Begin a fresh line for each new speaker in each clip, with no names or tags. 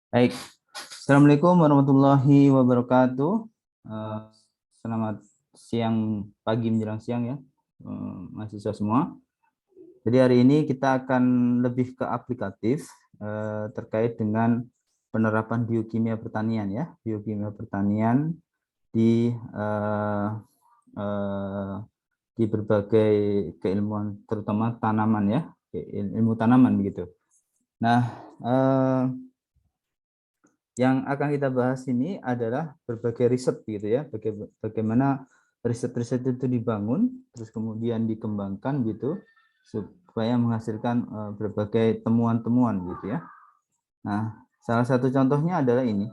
Baik, Assalamualaikum warahmatullahi wabarakatuh. Eh, Selamat siang, pagi menjelang siang ya, mahasiswa semua. Jadi hari ini kita akan lebih ke aplikatif terkait dengan penerapan biokimia pertanian ya, biokimia pertanian di eh, eh, di berbagai keilmuan, terutama tanaman ya, ilmu tanaman begitu. Nah, eh, yang akan kita bahas ini adalah berbagai riset gitu ya, bagaimana riset-riset itu dibangun, terus kemudian dikembangkan gitu, supaya menghasilkan berbagai temuan-temuan gitu ya. Nah, salah satu contohnya adalah ini.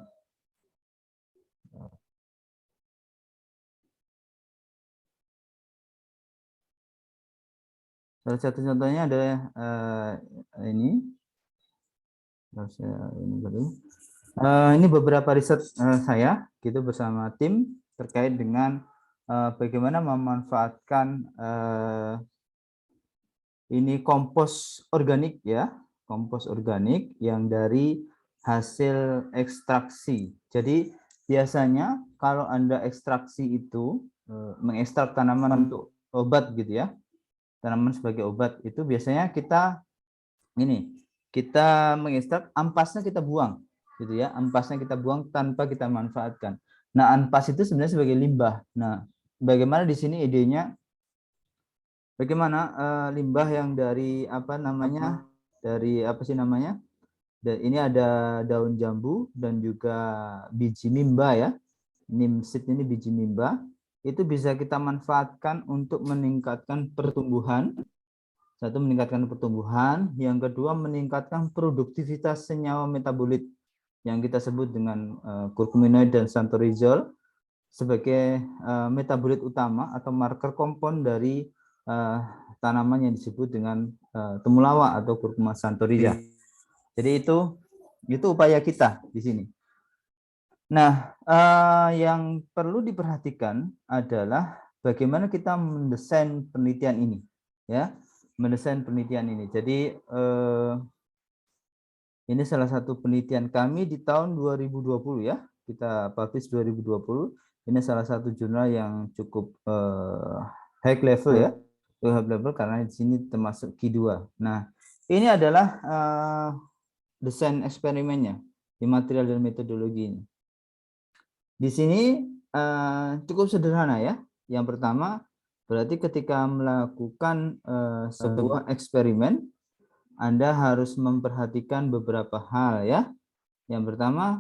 Salah satu contohnya adalah ini. Ini beberapa riset saya gitu bersama tim terkait dengan bagaimana memanfaatkan ini kompos organik ya, kompos organik yang dari hasil ekstraksi. Jadi biasanya kalau Anda ekstraksi itu mengekstrak tanaman untuk obat gitu ya, tanaman sebagai obat itu biasanya kita mengekstrak, ampasnya kita buang gitu ya, ampasnya kita buang tanpa kita manfaatkan. Nah, ampas itu sebenarnya sebagai limbah. Nah, bagaimana di sini idenya? Bagaimana limbah yang dari apa namanya, dari apa sih namanya? Dan ini ada daun jambu dan juga biji mimba ya. Nimsid ini biji mimba. Itu bisa kita manfaatkan untuk meningkatkan pertumbuhan. Satu, meningkatkan pertumbuhan. Yang kedua, meningkatkan produktivitas senyawa metabolit yang kita sebut dengan kurkuminoid dan xanthorizol sebagai metabolit utama atau marker kompon dari tanaman yang disebut dengan temulawak atau kurkuma xanthorrhiza. Jadi itu upaya kita di sini. Nah, yang perlu diperhatikan adalah bagaimana kita mendesain penelitian ini, ya, mendesain penelitian ini. Jadi ini salah satu penelitian kami di tahun 2020 ya, kita publish 2020. Ini salah satu jurnal yang cukup high level ya, high level karena di sini termasuk Q2. Nah, ini adalah desain eksperimennya di material dan metodologi ini. Di sini cukup sederhana ya. Yang pertama, berarti ketika melakukan sebuah eksperimen, Anda harus memperhatikan beberapa hal ya. Yang pertama,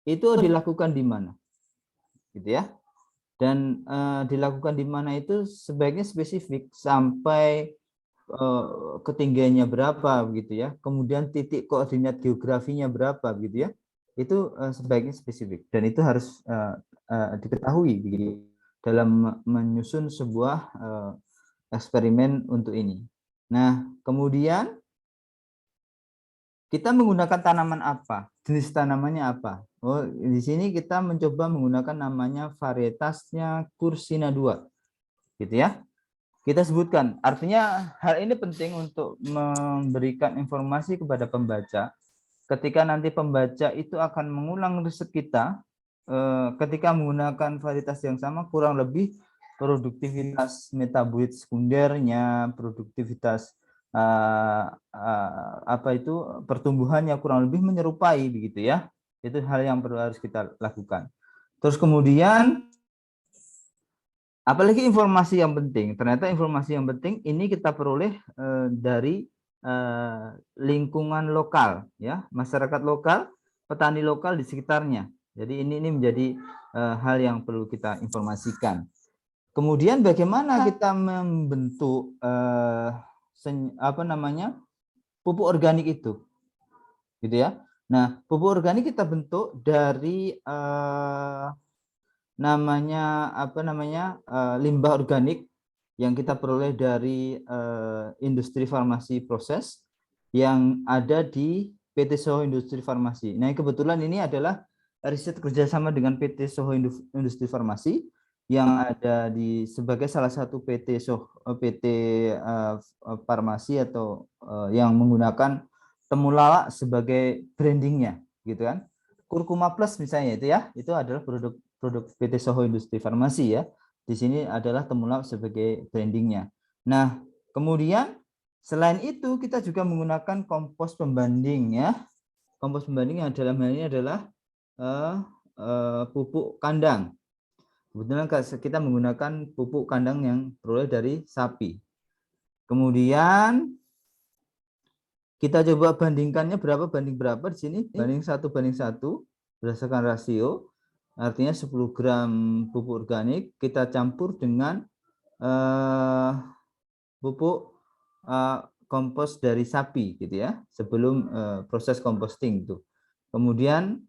itu dilakukan di mana, gitu ya. Dan dilakukan di mana itu sebaiknya spesifik sampai ketinggiannya berapa gitu ya, kemudian titik koordinat geografinya berapa gitu ya, itu sebaiknya spesifik dan itu harus diketahui begitu dalam menyusun sebuah eksperimen untuk ini. Nah, kemudian kita menggunakan tanaman apa, jenis tanamannya apa. Oh, di sini kita mencoba menggunakan namanya varietasnya Cursina 2 gitu ya. Kita sebutkan. Artinya hal ini penting untuk memberikan informasi kepada pembaca. Ketika nanti pembaca itu akan mengulang riset kita, ketika menggunakan varietas yang sama, kurang lebih produktivitas metabolit sekundernya, produktivitas apa itu pertumbuhannya kurang lebih menyerupai begitu ya. Itu hal yang perlu harus kita lakukan. Terus kemudian apalagi informasi yang penting, ternyata informasi yang penting ini kita peroleh dari lingkungan lokal, ya, masyarakat lokal, petani lokal di sekitarnya. Jadi ini menjadi hal yang perlu kita informasikan. Kemudian bagaimana kita membentuk apa namanya pupuk organik itu, gitu ya. Nah, pupuk organik kita bentuk dari namanya apa namanya limbah organik yang kita peroleh dari industri farmasi proses yang ada di PT Soho Industri Farmasi. Nah, kebetulan ini adalah riset kerjasama dengan PT Soho Industri Farmasi yang ada di sebagai salah satu PT Soho PT farmasi atau yang menggunakan temulawak sebagai brandingnya, gitu kan. Kurkuma Plus misalnya itu adalah produk PT Soho Industri Farmasi ya. Di sini adalah temulawak sebagai brandingnya. Nah, kemudian selain itu kita juga menggunakan kompos pembanding ya. Kompos pembanding yang dalam hal ini adalah pupuk kandang. Kebetulan kita menggunakan pupuk kandang yang peroleh dari sapi. Kemudian kita coba bandingkannya berapa banding berapa di sini? Banding 1:1 berdasarkan rasio. Artinya 10 gram pupuk organik kita campur dengan pupuk kompos dari sapi gitu ya, sebelum proses composting itu. Kemudian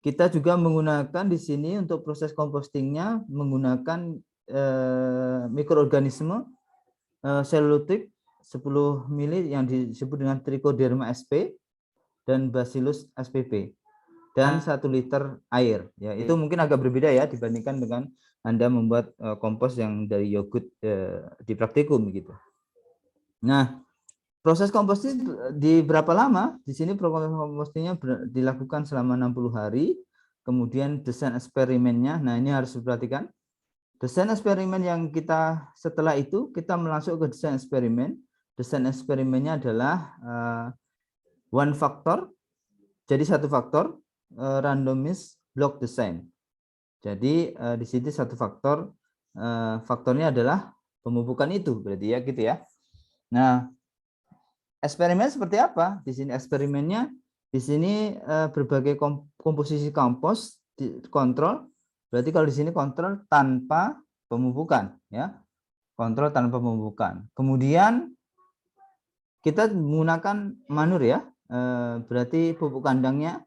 kita juga menggunakan di sini untuk proses compostingnya menggunakan mikroorganisme selulotik 10 mili yang disebut dengan Trichoderma sp dan Bacillus spp dan 1 liter air ya. Itu mungkin agak berbeda ya dibandingkan dengan Anda membuat kompos yang dari yogurt di praktikum gitu. Nah, proses composting di berapa lama? Di sini proses compostingnya dilakukan selama 60 hari. Kemudian desain eksperimennya, nah ini harus diperhatikan. Desain eksperimen yang kita setelah itu kita masuk ke desain eksperimen. Desain eksperimennya adalah one factor. Jadi satu faktor randomized block design. Jadi di sini satu faktor, faktornya adalah pemupukan itu berarti ya gitu ya. Nah, eksperimen seperti apa? Di sini eksperimennya di sini berbagai komposisi kompos dikontrol. Berarti kalau di sini kontrol tanpa pemupukan ya. Kontrol tanpa pemupukan. Kemudian kita menggunakan manur ya. Berarti pupuk kandangnya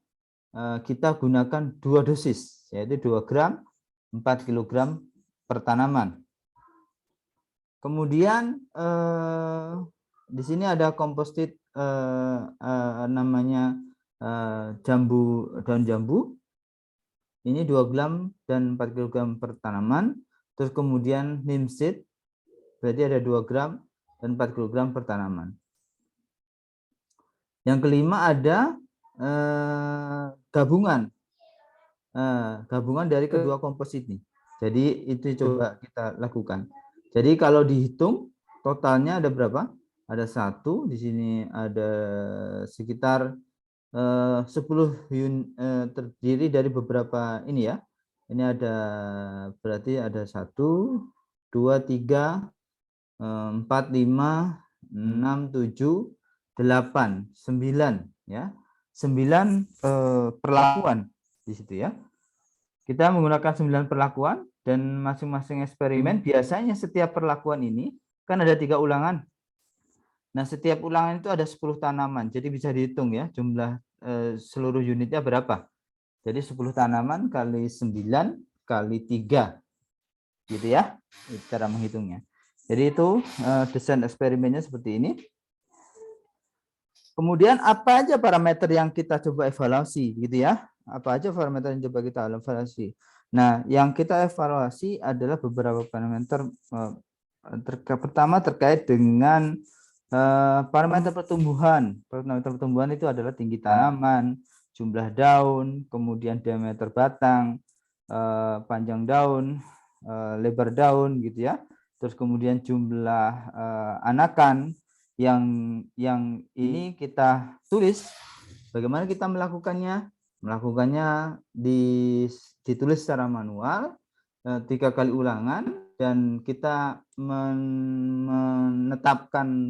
kita gunakan 2 dosis yaitu 2 gram 4 kg per tanaman. Kemudian di sini ada komposit namanya daun jambu. Ini 2 gram dan 4 kg per tanaman. Terus kemudian neem seed berarti ada 2 gram dan 4 kg per tanaman. Yang kelima ada gabungan dari kedua kompos ini. Jadi itu coba kita lakukan. Jadi kalau dihitung totalnya ada berapa? Ada 1, di sini ada sekitar 10 terdiri dari beberapa ini ya. Ini ada berarti ada 1, 2, 3, 4, 5, 6, 7, 8, 9 ya. 9 perlakuan di situ ya. Kita menggunakan 9 perlakuan dan masing-masing eksperimen biasanya setiap perlakuan ini kan ada 3 ulangan. Nah, setiap ulangan itu ada 10 tanaman. Jadi bisa dihitung ya jumlah seluruh unitnya berapa. Jadi 10 tanaman kali 9 kali 3 gitu ya. Cara menghitungnya. Jadi itu desain eksperimennya seperti ini. Kemudian apa aja parameter yang kita coba evaluasi gitu ya? Apa aja parameter yang coba kita evaluasi? Nah, yang kita evaluasi adalah beberapa parameter. Pertama terkait dengan parameter pertumbuhan. Parameter pertumbuhan itu adalah tinggi tanaman, jumlah daun, kemudian diameter batang, panjang daun, lebar daun gitu ya. Terus kemudian jumlah anakan yang ini kita tulis. Bagaimana kita melakukannya? Melakukannya ditulis secara manual 3 kali ulangan dan kita menetapkan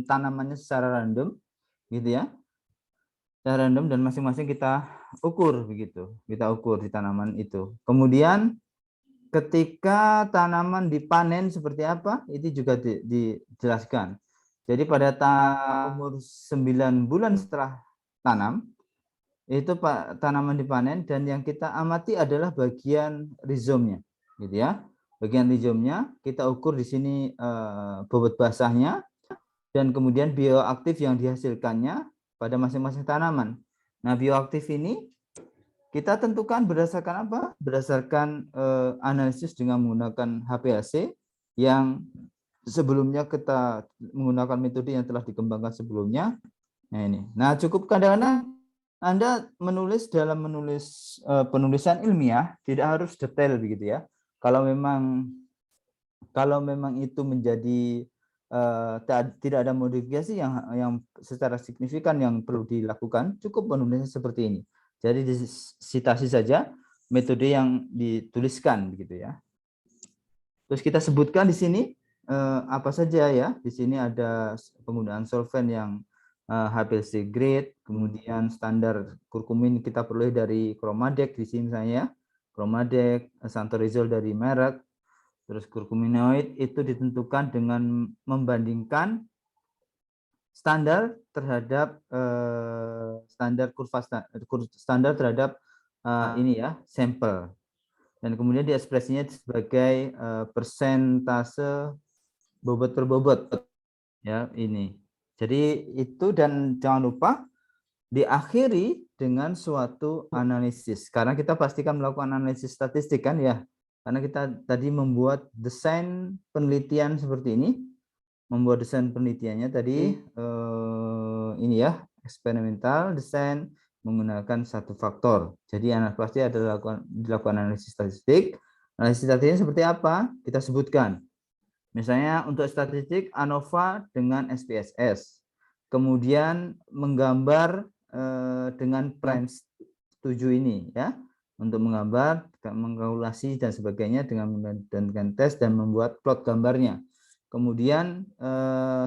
tanamannya secara random gitu ya. Secara random dan masing-masing kita ukur begitu. Kita ukur di tanaman itu. Kemudian ketika tanaman dipanen seperti apa? Itu juga dijelaskan. Jadi pada umur 9 bulan setelah tanam, itu tanaman dipanen dan yang kita amati adalah bagian rizomnya, gitu ya. Bagian rizomnya kita ukur di sini bobot basahnya dan kemudian bioaktif yang dihasilkannya pada masing-masing tanaman. Nah, bioaktif ini kita tentukan berdasarkan apa? Berdasarkan analisis dengan menggunakan HPLC yang sebelumnya kita menggunakan metode yang telah dikembangkan sebelumnya. Nah ini. Nah cukup kadang-kadang Anda menulis dalam penulisan ilmiah tidak harus detail begitu ya. Kalau memang itu menjadi tidak ada modifikasi yang secara signifikan yang perlu dilakukan, cukup penulisan seperti ini. Jadi disitasi saja metode yang dituliskan begitu ya. Terus kita sebutkan di sini apa saja ya. Di sini ada penggunaan solvent yang HPLC grade, kemudian standar kurkumin kita peroleh dari Chromadex di sini misalnya, Chromadex, Santorizol dari merek, terus kurkuminoid itu ditentukan dengan membandingkan standar terhadap standar kurva standar terhadap ini ya sampel, dan kemudian diekspresinya sebagai persentase bobot per bobot ya ini. Jadi itu, dan jangan lupa diakhiri dengan suatu analisis, karena kita pastikan melakukan analisis statistik kan ya, karena kita tadi membuat desain penelitian seperti ini. Membuat desain penelitiannya tadi ini ya, eksperimental desain menggunakan satu faktor. Jadi pasti ada dilakukan analisis statistik. Analisis statistik seperti apa? Kita sebutkan. Misalnya untuk statistik ANOVA dengan SPSS. Kemudian menggambar dengan prime 7 ini ya, untuk menggambar, mengkalkulasi dan sebagainya dengan menggunakan tes dan membuat plot gambarnya. Kemudian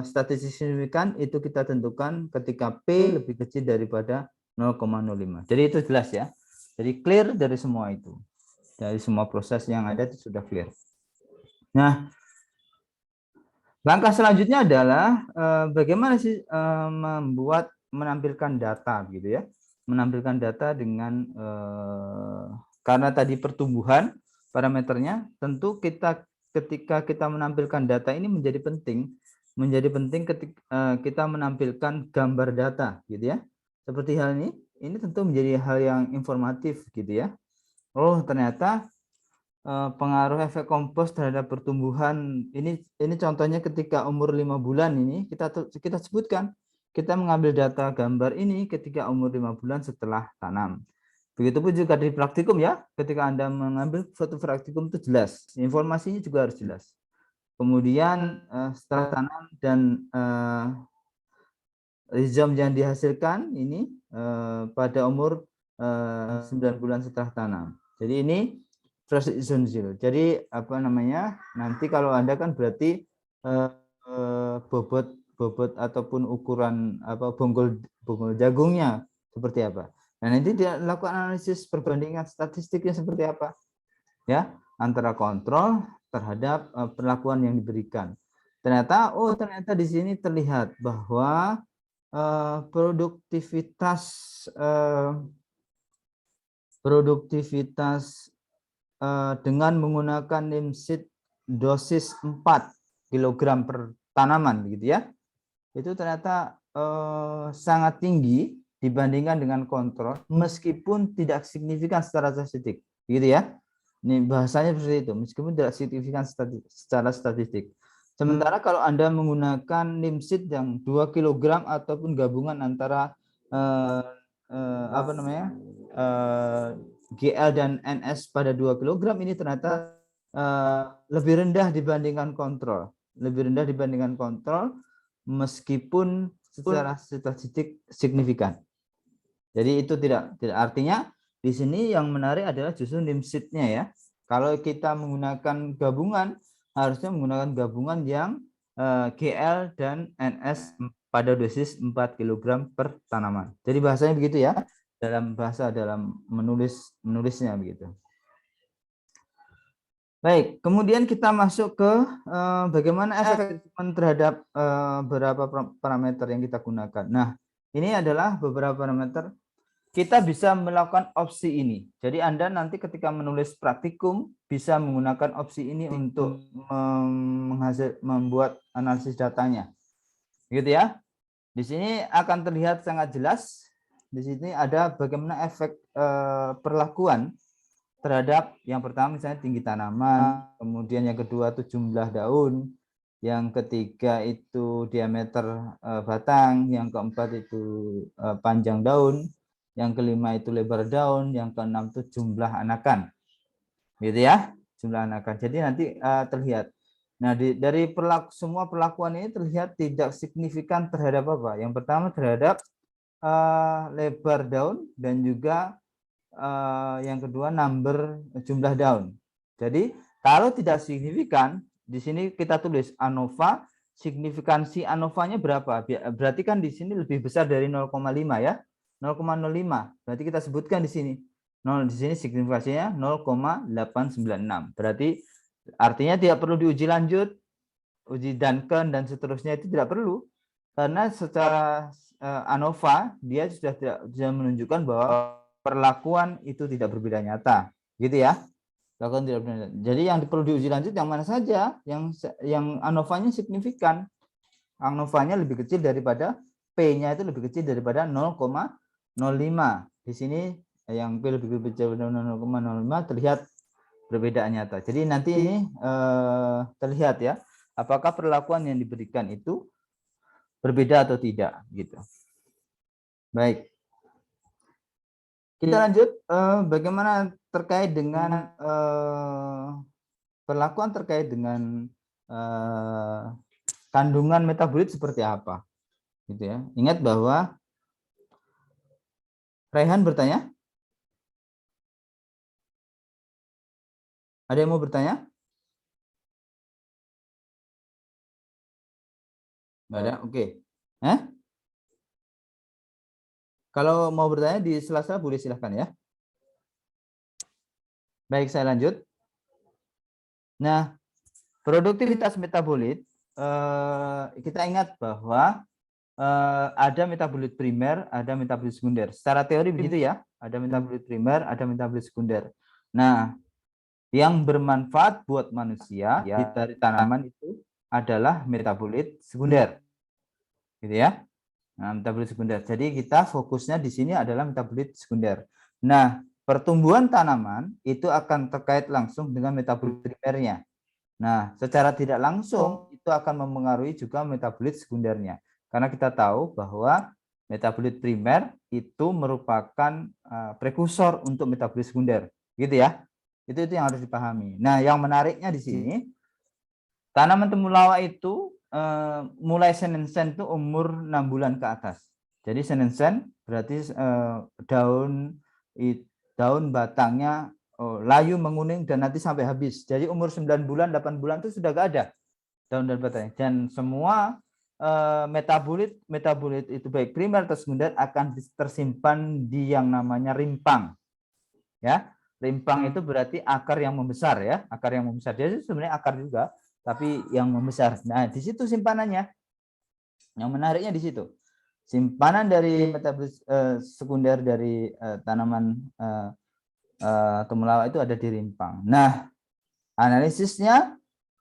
statistik signifikan itu kita tentukan ketika P lebih kecil daripada 0,05. Jadi itu jelas ya. Jadi clear dari semua itu. Dari semua proses yang ada itu sudah clear. Nah, langkah selanjutnya adalah bagaimana sih menampilkan data gitu ya. Menampilkan data dengan karena tadi pertumbuhan parameternya, tentu ketika kita menampilkan data ini menjadi penting ketika kita menampilkan gambar data gitu ya. Seperti hal ini tentu menjadi hal yang informatif gitu ya. Oh, ternyata pengaruh efek kompos terhadap pertumbuhan ini contohnya ketika umur 5 bulan ini kita sebutkan, kita mengambil data gambar ini ketika umur 5 bulan setelah tanam. Begitupun juga di praktikum ya, ketika Anda mengambil suatu praktikum itu jelas, informasinya juga harus jelas. Kemudian setelah tanam dan rizom yang dihasilkan ini pada umur 9 bulan setelah tanam. Jadi ini transition zero. Jadi apa namanya? Nanti kalau Anda kan berarti bobot ataupun ukuran bonggol jagungnya seperti apa. Nah, nanti dia lakukan analisis perbandingan statistiknya seperti apa. Ya, antara kontrol terhadap perlakuan yang diberikan. Ternyata di sini terlihat bahwa produktivitas dengan menggunakan NIMSID dosis 4 kg per tanaman gitu ya, itu ternyata sangat tinggi dibandingkan dengan kontrol meskipun tidak signifikan secara statistik gitu ya. Ini bahasanya seperti itu, meskipun tidak signifikan secara statistik. Sementara kalau Anda menggunakan NIMSID yang 2 kg ataupun gabungan antara GL dan NS pada 2 kg ini ternyata lebih rendah dibandingkan kontrol. Lebih rendah dibandingkan kontrol meskipun secara statistik signifikan. Jadi itu tidak artinya di sini yang menarik adalah justru NIMSID-nya ya. Kalau kita menggunakan gabungan, harusnya menggunakan gabungan yang GL dan NS pada dosis 4 kg per tanaman. Jadi bahasanya begitu ya, dalam menulisnya begitu. Baik, kemudian kita masuk ke bagaimana efek terhadap beberapa parameter yang kita gunakan. Nah, ini adalah beberapa parameter. Kita bisa melakukan opsi ini. Jadi Anda nanti ketika menulis praktikum bisa menggunakan opsi ini untuk membuat analisis datanya. Gitu ya. Di sini akan terlihat sangat jelas. Di sini ada bagaimana efek perlakuan terhadap yang pertama misalnya tinggi tanaman, kemudian yang kedua itu jumlah daun, yang ketiga itu diameter batang, yang keempat itu panjang daun, yang kelima itu lebar daun, yang keenam itu jumlah anakan, gitu ya, jumlah anakan. Jadi nanti terlihat. Nah, dari semua perlakuan ini terlihat tidak signifikan terhadap apa? Yang pertama terhadap lebar daun dan juga yang kedua number jumlah daun. Jadi kalau tidak signifikan, di sini kita tulis ANOVA, signifikansi ANOVA-nya berapa? Berarti kan di sini lebih besar dari 0,5 ya. 0,05. Berarti kita sebutkan di sini. Di sini signifikansinya 0,896. Berarti artinya tidak perlu diuji lanjut, uji Duncan dan seterusnya itu tidak perlu. Karena secara ANOVA dia sudah menunjukkan bahwa perlakuan itu tidak berbeda nyata. Gitu ya. Lakukan tidak benar. Jadi yang perlu diuji lanjut yang mana saja, yang ANOVA-nya signifikan. ANOVA-nya lebih kecil daripada P-nya itu lebih kecil daripada 0,05. Di sini yang P lebih kecil daripada 0,05 terlihat perbedaan nyata. Jadi nanti ini terlihat ya, apakah perlakuan yang diberikan itu berbeda atau tidak gitu. Baik. Kita lanjut bagaimana terkait dengan perlakuan terkait dengan kandungan metabolit seperti apa, gitu ya. Ingat bahwa Raihan bertanya, ada yang mau bertanya? Nggak ada, oke. Kalau mau bertanya di sela-sela boleh silahkan ya. Baik, saya lanjut. Nah, produktivitas metabolit, kita ingat bahwa ada metabolit primer, ada metabolit sekunder. Secara teori begitu ya, ada metabolit primer, ada metabolit sekunder. Nah, yang bermanfaat buat manusia dari tanaman itu adalah metabolit sekunder, gitu ya. Nah, metabolit sekunder. Jadi kita fokusnya di sini adalah metabolit sekunder. Nah, pertumbuhan tanaman itu akan terkait langsung dengan metabolit primernya. Nah, secara tidak langsung itu akan mempengaruhi juga metabolit sekundernya. Karena kita tahu bahwa metabolit primer itu merupakan prekursor untuk metabolit sekunder, gitu ya. Itu yang harus dipahami. Nah, yang menariknya di sini, tanaman temulawak itu mulai senescen itu umur 6 bulan ke atas. Jadi senescen berarti daun batangnya layu menguning dan nanti sampai habis. Jadi umur 9 bulan, 8 bulan itu sudah gak ada daun dan batangnya. Dan semua metabolit itu baik primer atau sekunder akan tersimpan di yang namanya rimpang. Ya, rimpang itu berarti akar yang membesar ya, akar yang membesar. Jadi sebenarnya akar juga, tapi yang membesar. Nah, di situ simpanannya. Yang menariknya di situ. Simpanan dari metabolit sekunder dari tanaman temulawak itu ada di rimpang. Nah, analisisnya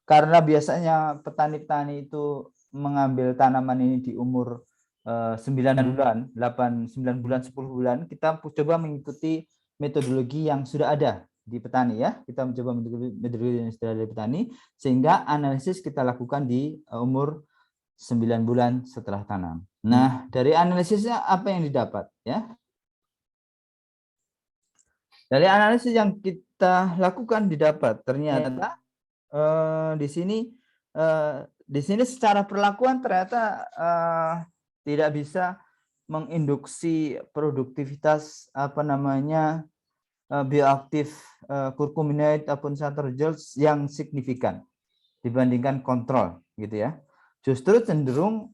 karena biasanya petani-petani itu mengambil tanaman ini di umur 9 bulan, 8, 9 bulan, 10 bulan, kita coba mengikuti metodologi yang sudah ada di petani ya. Kita mencoba metodologi yang sudah ada di petani sehingga analisis kita lakukan di umur 9 bulan setelah tanam. Nah, dari analisisnya apa yang didapat ya? Dari analisis yang kita lakukan didapat ternyata di sini secara perlakuan ternyata tidak bisa menginduksi produktivitas bioaktif curcuminate ataupun Chartres yang signifikan dibandingkan kontrol gitu ya. Justru cenderung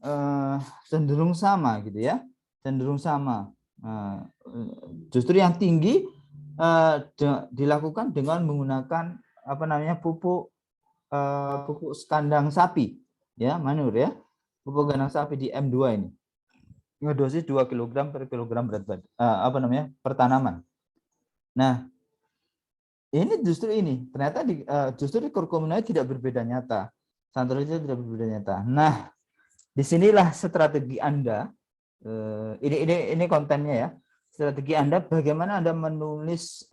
sama gitu ya, cenderung sama. Justru yang tinggi dilakukan dengan menggunakan pupuk kandang sapi ya, manur ya, pupuk kandang sapi di M2 ini ngedosis 2 kg per kilogram berat badan per tanaman. Nah, ini ternyata justru di curcuminate tidak berbeda nyata, Chartres tidak berbeda nyata. Nah, disinilah strategi Anda, ini kontennya ya. Strategi Anda bagaimana Anda menulis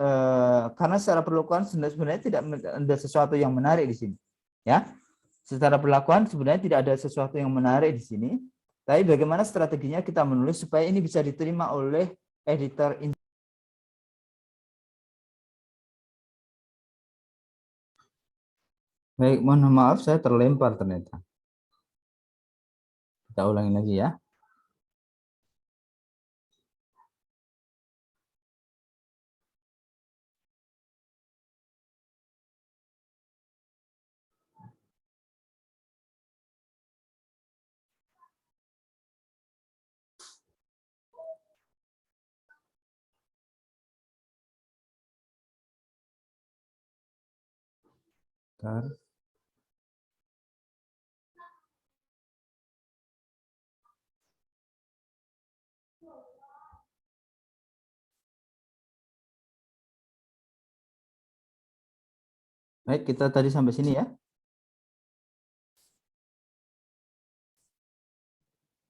karena secara perlakuan sebenarnya tidak ada sesuatu yang menarik di sini. Ya. secara perlakuan sebenarnya tidak ada sesuatu yang menarik di sini. Tapi bagaimana strateginya kita menulis supaya ini bisa diterima oleh editor. Baik, mohon maaf saya terlempar ternyata. Kita ulangi lagi ya. Bentar. Baik, kita tadi sampai sini ya.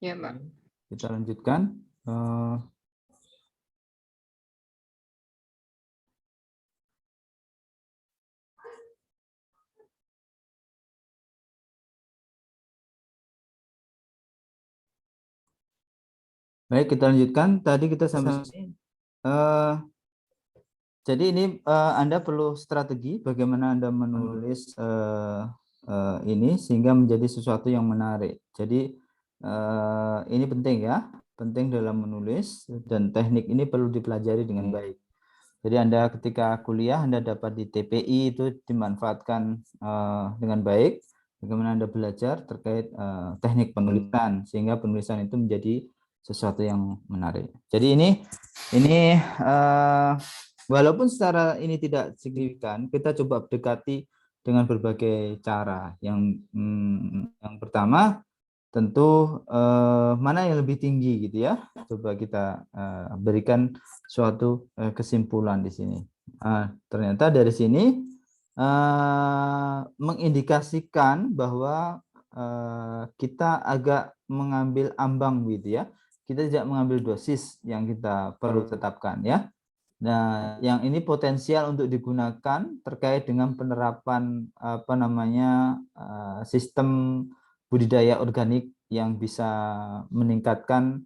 Ya, Mbak.
Kita lanjutkan. Baik, kita lanjutkan. Tadi kita sampai sini. Jadi ini Anda perlu strategi bagaimana Anda menulis ini sehingga menjadi sesuatu yang menarik. Jadi ini penting ya, penting dalam menulis dan teknik ini perlu dipelajari dengan baik. Jadi Anda ketika kuliah Anda dapat di TPI itu dimanfaatkan dengan baik. Bagaimana Anda belajar terkait teknik penulisan sehingga penulisan itu menjadi sesuatu yang menarik. Jadi ini walaupun secara ini tidak signifikan, kita coba dekati dengan berbagai cara. Yang pertama tentu mana yang lebih tinggi gitu ya. Coba kita berikan suatu kesimpulan di sini. Ternyata dari sini mengindikasikan bahwa kita agak mengambil ambang gitu ya. Kita tidak mengambil dosis yang kita perlu tetapkan ya. Nah, yang ini potensial untuk digunakan terkait dengan penerapan apa namanya sistem budidaya organik yang bisa meningkatkan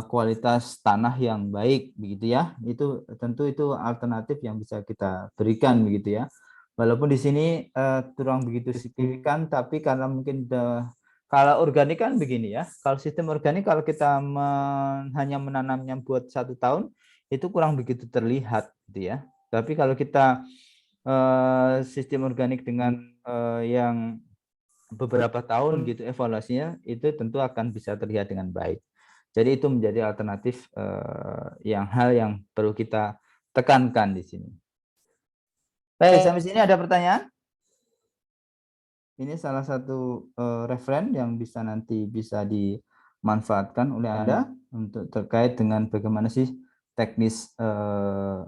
kualitas tanah yang baik begitu ya. Itu tentu itu alternatif yang bisa kita berikan begitu ya. Walaupun di sini kurang begitu signifikan, tapi karena mungkin kalau organik kan begini ya. Kalau sistem organik kalau kita hanya menanamnya buat 1 tahun itu kurang begitu terlihat gitu ya. Tapi kalau kita sistem organik dengan yang beberapa tahun gitu evaluasinya itu tentu akan bisa terlihat dengan baik. Jadi itu menjadi alternatif hal yang perlu kita tekankan di sini. Baik, sampai sini ada pertanyaan? Ini salah satu referen yang nanti bisa dimanfaatkan oleh Anda untuk terkait dengan bagaimana sih teknis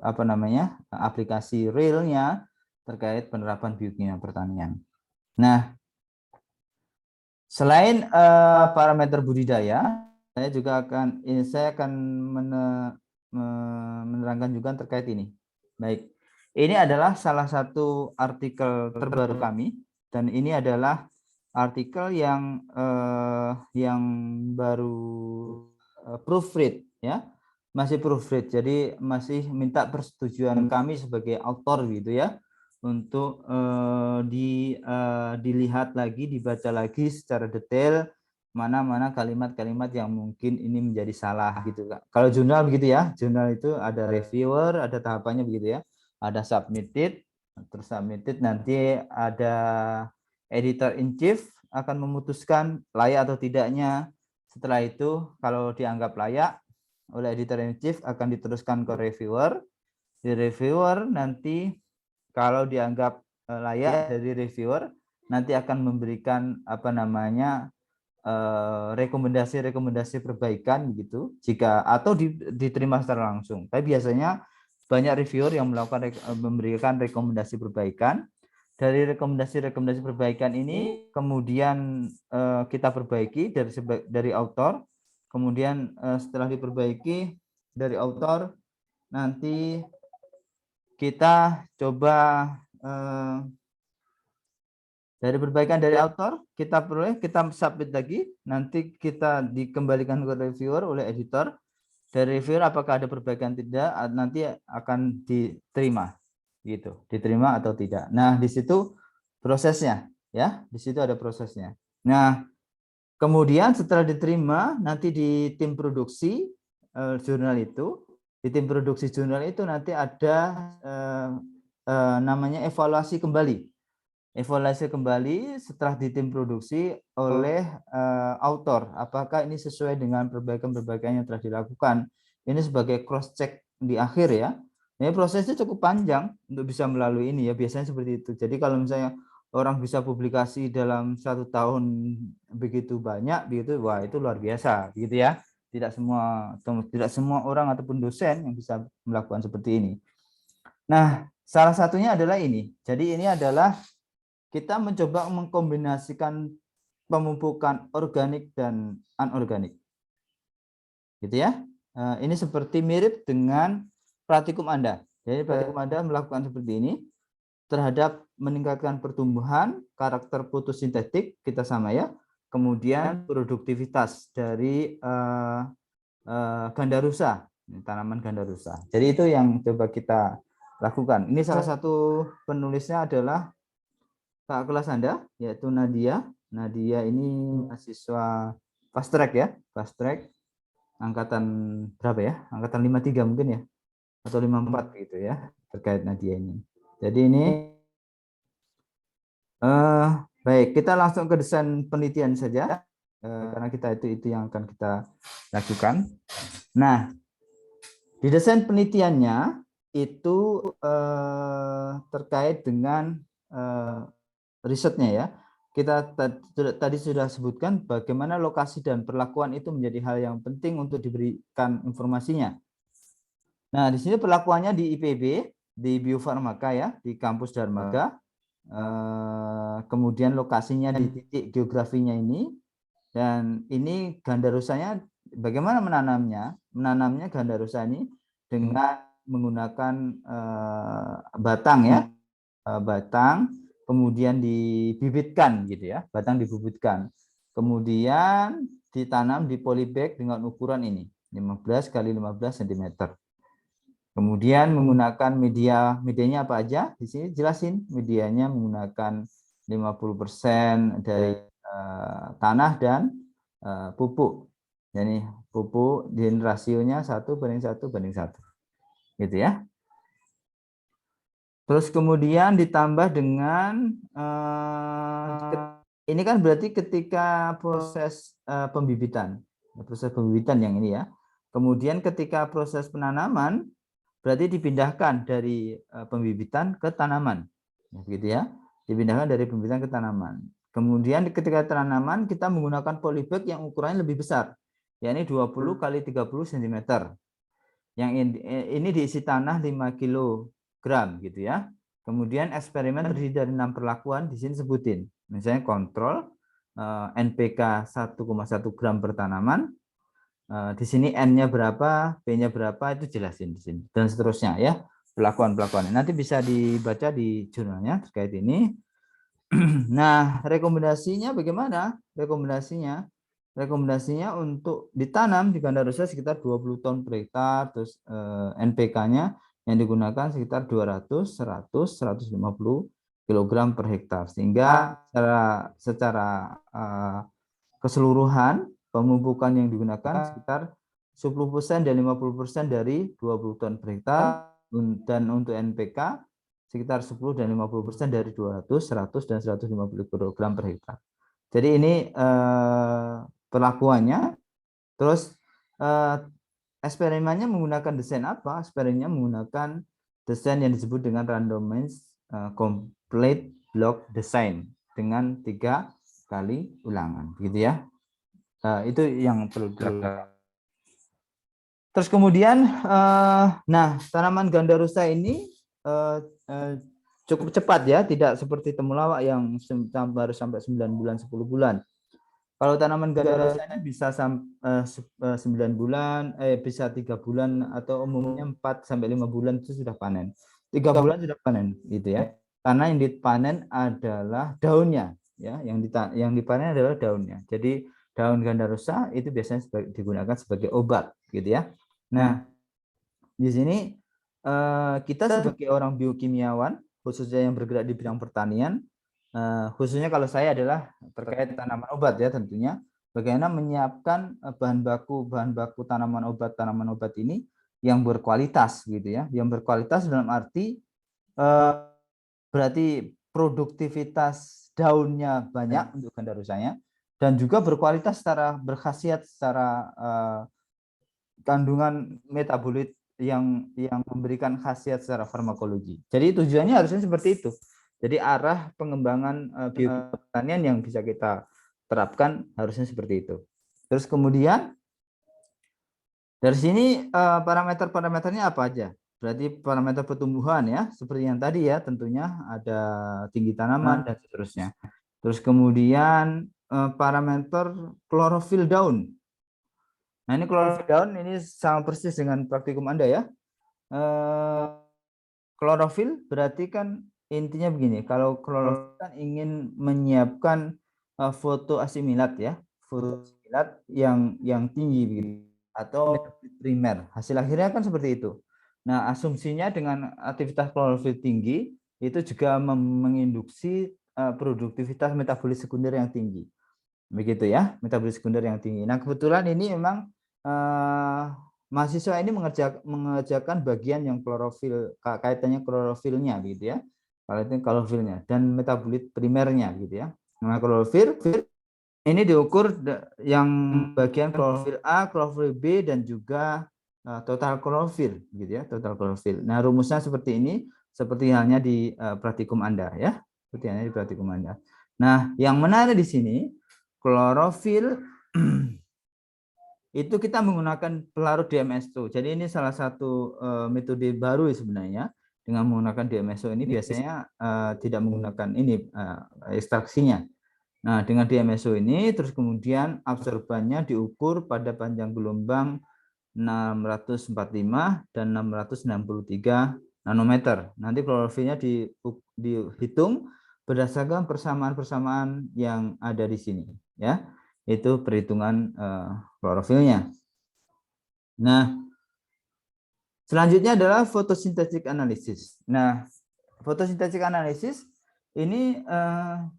apa namanya aplikasi realnya terkait penerapan biokimia pertanian. Nah, selain parameter budidaya, saya akan menerangkan juga terkait ini. Baik, ini adalah salah satu artikel terbaru kami dan ini adalah artikel yang baru proofread ya, masih proofread. Jadi masih minta persetujuan kami sebagai author gitu ya untuk dilihat lagi, dibaca lagi secara detail mana kalimat-kalimat yang mungkin ini menjadi salah gitu Kak. Kalau jurnal begitu ya, jurnal itu ada reviewer, ada tahapannya begitu ya. Ada submitted, terus submitted nanti ada editor in chief akan memutuskan layak atau tidaknya. Setelah itu kalau dianggap layak oleh editor in chief akan diteruskan ke reviewer. Di reviewer nanti kalau dianggap layak dari reviewer nanti akan memberikan apa namanya rekomendasi-rekomendasi perbaikan gitu jika atau diterima secara langsung. Tapi biasanya banyak reviewer yang memberikan rekomendasi perbaikan. Dari rekomendasi-rekomendasi perbaikan ini kemudian kita perbaiki dari author. Kemudian setelah diperbaiki dari author nanti kita coba Dari perbaikan dari author, kita submit lagi, nanti kita dikembalikan ke reviewer oleh editor. Dari reviewer apakah ada perbaikan tidak, nanti akan diterima, gitu, diterima atau tidak. Nah, di situ prosesnya, ya, di situ ada prosesnya. Nah, kemudian setelah diterima, nanti di tim produksi jurnal itu, di tim produksi jurnal itu nanti ada namanya evaluasi kembali. Evaluasi kembali setelah di tim produksi oleh author, apakah ini sesuai dengan perbaikan-perbaikan yang telah dilakukan. Ini sebagai cross check di akhir ya. Ini prosesnya cukup panjang untuk bisa melalui ini ya, biasanya seperti itu. Jadi kalau misalnya orang bisa publikasi dalam 1 tahun begitu banyak, begitu, wah itu luar biasa, gitu ya. Tidak semua orang ataupun dosen yang bisa melakukan seperti ini. Nah, salah satunya adalah ini. Jadi ini adalah kita mencoba mengkombinasikan pemupukan organik dan anorganik, gitu ya. Ini seperti mirip dengan praktikum Anda. Jadi praktikum Anda melakukan seperti ini terhadap meningkatkan pertumbuhan, karakter fotosintetik kita sama ya, kemudian produktivitas dari ganda rusa, tanaman ganda rusa. Jadi itu yang coba kita lakukan. Ini salah satu penulisnya adalah kakak kelas Anda, yaitu Nadia. Nadia ini mahasiswa fast track ya, fast track angkatan berapa ya? Angkatan 53 mungkin ya, atau 54 gitu ya, terkait Nadia ini. Jadi ini baik, kita langsung ke desain penelitian saja, karena kita itu yang akan kita lakukan. Nah, di desain penelitiannya itu terkait dengan risetnya ya. Kita tadi sudah sebutkan bagaimana lokasi dan perlakuan itu menjadi hal yang penting untuk diberikan informasinya. Nah, di sini perlakuannya di IPB, di Bio Farmaka ya, di kampus Darmaga. Kemudian lokasinya di titik geografinya ini, dan ini ganda rusanya bagaimana menanamnya? Menanamnya ganda rusa ini dengan menggunakan batang ya, batang, kemudian dibibitkan gitu ya, batang dibibitkan, kemudian ditanam di polybag dengan ukuran ini 15 kali 15 cm. Kemudian menggunakan medianya apa aja? Di sini jelasin medianya menggunakan 50% dari tanah dan pupuk. Jadi pupuk dan rasionya 1:1:1, gitu ya. Terus kemudian ditambah dengan ini kan berarti ketika proses pembibitan yang ini ya. Kemudian ketika proses penanaman berarti dipindahkan dari pembibitan ke tanaman, gitu ya. Dipindahkan dari pembibitan ke tanaman. Kemudian ketika tanaman kita menggunakan polybag yang ukurannya lebih besar, yakni 20 kali 30 cm. Yang ini diisi tanah 5 kg gitu ya. Kemudian eksperimen terdiri dari 6 perlakuan, di sini sebutin. Misalnya kontrol NPK 1,1 gram per tanaman. Di sini N-nya berapa, P-nya berapa, itu jelasin di sini dan seterusnya ya. Perlakuan-perlakuan. Nanti bisa dibaca di jurnalnya terkait ini. Nah, rekomendasinya bagaimana? Rekomendasinya untuk ditanam di ganda rusa sekitar 20 ton per hektar, terus NPK-nya yang digunakan sekitar 200, 100, 150 kg per hektar. Sehingga secara keseluruhan pemupukan yang digunakan sekitar 10% dan 50% dari 20 ton per hektar, dan untuk NPK sekitar 10 dan 50% dari 200, 100 dan 150 kg per hektar. Jadi ini perlakuannya. Terus eksperimennya menggunakan desain apa? Eksperimennya menggunakan desain yang disebut dengan randomized complete block design dengan 3 kali ulangan, gitu ya. Itu yang perlu dilakukan. Terus kemudian, nah tanaman ganda rusa ini cukup cepat ya, tidak seperti temulawak yang baru sampai 9 bulan, 10 bulan. Kalau tanaman ganda rusa ini bisa 9 bulan, bisa 3 bulan, atau umumnya 4 sampai 5 bulan itu sudah panen. 3 bulan sudah panen, gitu ya. karena yang dipanen adalah daunnya, ya. Yang dipanen adalah daunnya. Jadi daun ganda rusa itu biasanya digunakan sebagai obat, gitu ya. Nah, di sini kita sebagai orang biokimiawan, khususnya yang bergerak di bidang pertanian, khususnya kalau saya adalah terkait tanaman obat ya tentunya, bagaimana menyiapkan bahan baku tanaman obat ini yang berkualitas gitu ya, yang berkualitas dalam arti berarti produktivitas daunnya banyak untuk ganda rusanya dan juga berkualitas secara berkhasiat secara kandungan metabolit yang memberikan khasiat secara farmakologi. Jadi tujuannya harusnya seperti itu. Jadi arah pengembangan pertanian yang bisa kita terapkan harusnya seperti itu. Terus kemudian dari sini parameter-parameternya apa aja? Berarti parameter pertumbuhan ya, seperti yang tadi ya, tentunya ada tinggi tanaman dan seterusnya. Terus kemudian parameter klorofil daun. Nah, ini klorofil daun ini sama persis dengan praktikum Anda ya. Klorofil berarti kan intinya begini, kalau klorofil kan ingin menyiapkan fotoasimilat ya, fotoasimilat yang tinggi begitu atau metabolit primer. Hasil akhirnya kan seperti itu. Nah, asumsinya dengan aktivitas klorofil tinggi itu juga menginduksi produktivitas metabolit sekunder yang tinggi. Begitu ya, metabolit sekunder yang tinggi. Nah, kebetulan ini memang mahasiswa ini mengerjakan bagian yang klorofil, kaitannya klorofilnya gitu ya. Kalau itu klorofilnya dan metabolit primernya gitu ya. Nah, klorofil ini diukur yang bagian klorofil A, klorofil B dan juga total klorofil gitu ya, total klorofil. Nah, rumusnya seperti ini, seperti halnya di praktikum Anda ya. Seperti halnya di praktikum Anda. Nah, yang menarik di sini klorofil itu kita menggunakan pelarut DMSO. Jadi ini salah satu metode baru sebenarnya. Dengan menggunakan DMSO ini biasanya tidak menggunakan ini ekstraksinya. Nah, dengan DMSO ini terus kemudian absorbannya diukur pada panjang gelombang 645 dan 663 nanometer. Nanti klorofilnya dihitung berdasarkan persamaan-persamaan yang ada di sini ya. Itu perhitungan klorofilnya. Nah, selanjutnya adalah photosynthetic analysis. Nah, photosynthetic analysis ini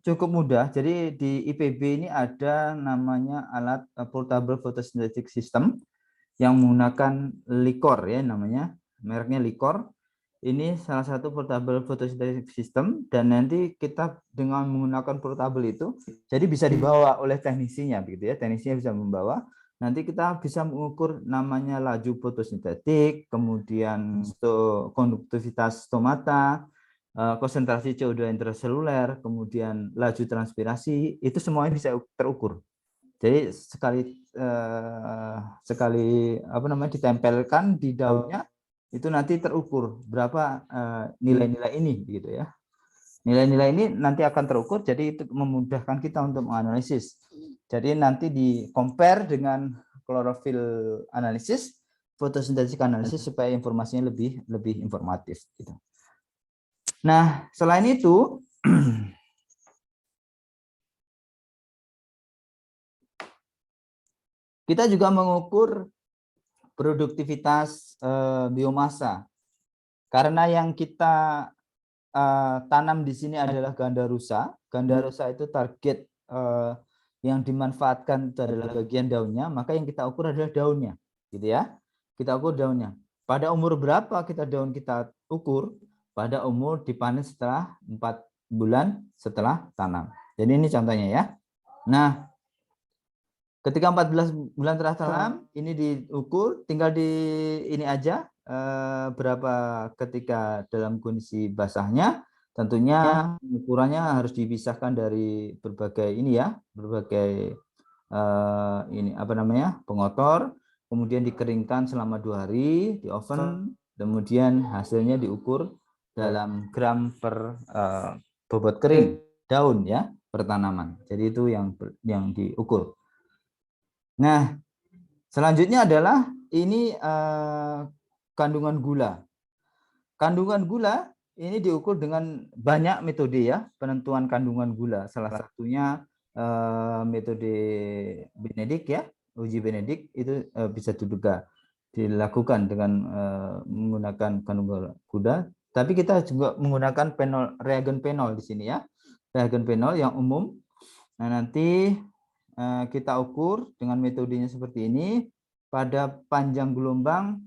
cukup mudah. Jadi di IPB ini ada namanya alat portable photosynthetic system yang menggunakan Likor ya namanya, mereknya Likor. Ini salah satu portable photosynthetic system dan nanti kita dengan menggunakan portable itu jadi bisa dibawa oleh teknisinya begitu ya, teknisinya bisa membawa. Nanti kita bisa mengukur namanya laju fotosintetik, kemudian konduktivitas stomata, konsentrasi CO2 intraseluler, kemudian laju transpirasi, itu semuanya bisa terukur. Jadi sekali apa namanya ditempelkan di daunnya itu nanti terukur berapa nilai-nilai ini gitu ya. Nilai-nilai ini nanti akan terukur, jadi itu memudahkan kita untuk menganalisis. Jadi nanti di compare dengan klorofil analisis, fotosintetik analisis supaya informasinya lebih informatif gitu. Nah, selain itu kita juga mengukur produktivitas biomasa. Karena yang kita tanam di sini adalah ganda rusa. Ganda rusa itu target yang dimanfaatkan itu adalah bagian daunnya, maka yang kita ukur adalah daunnya, gitu ya. Kita ukur daunnya. Pada umur berapa daun kita ukur? Pada umur dipanen setelah 4 bulan setelah tanam. Jadi ini contohnya ya. Nah, ketika 14 bulan setelah tanam, ini diukur, tinggal di ini aja berapa ketika dalam kondisi basahnya. Tentunya ukurannya harus dipisahkan dari berbagai ini ya, berbagai ini apa namanya pengotor, kemudian dikeringkan selama 2 hari di oven, kemudian hasilnya diukur dalam gram per bobot kering daun ya per tanaman. Jadi itu yang diukur. Nah, selanjutnya adalah ini kandungan gula. Kandungan gula ini diukur dengan banyak metode ya, penentuan kandungan gula. Salah satunya metode Benedict ya, uji Benedict itu bisa juga dilakukan dengan menggunakan kandungan gula. Tapi kita juga menggunakan penol, reagen penol di sini ya, reagen penol yang umum. Nah nanti kita ukur dengan metodenya seperti ini pada panjang gelombang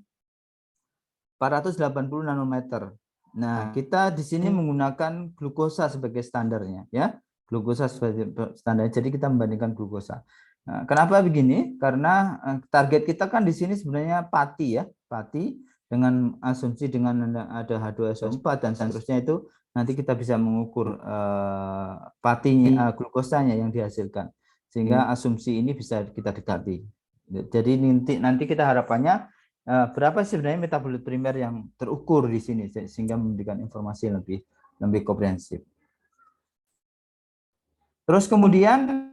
480 nanometer. Nah, kita di sini menggunakan glukosa sebagai standarnya, ya. Glukosa sebagai standar. Jadi kita membandingkan glukosa. Nah, kenapa begini? Karena target kita kan di sini sebenarnya pati ya, pati dengan asumsi dengan ada H2SO4 dan seterusnya itu nanti kita bisa mengukur patinya, glukosanya yang dihasilkan. Sehingga asumsi ini bisa kita dekati. Jadi nanti kita harapannya berapa sebenarnya metabolit primer yang terukur di sini sehingga memberikan informasi lebih komprehensif. Terus kemudian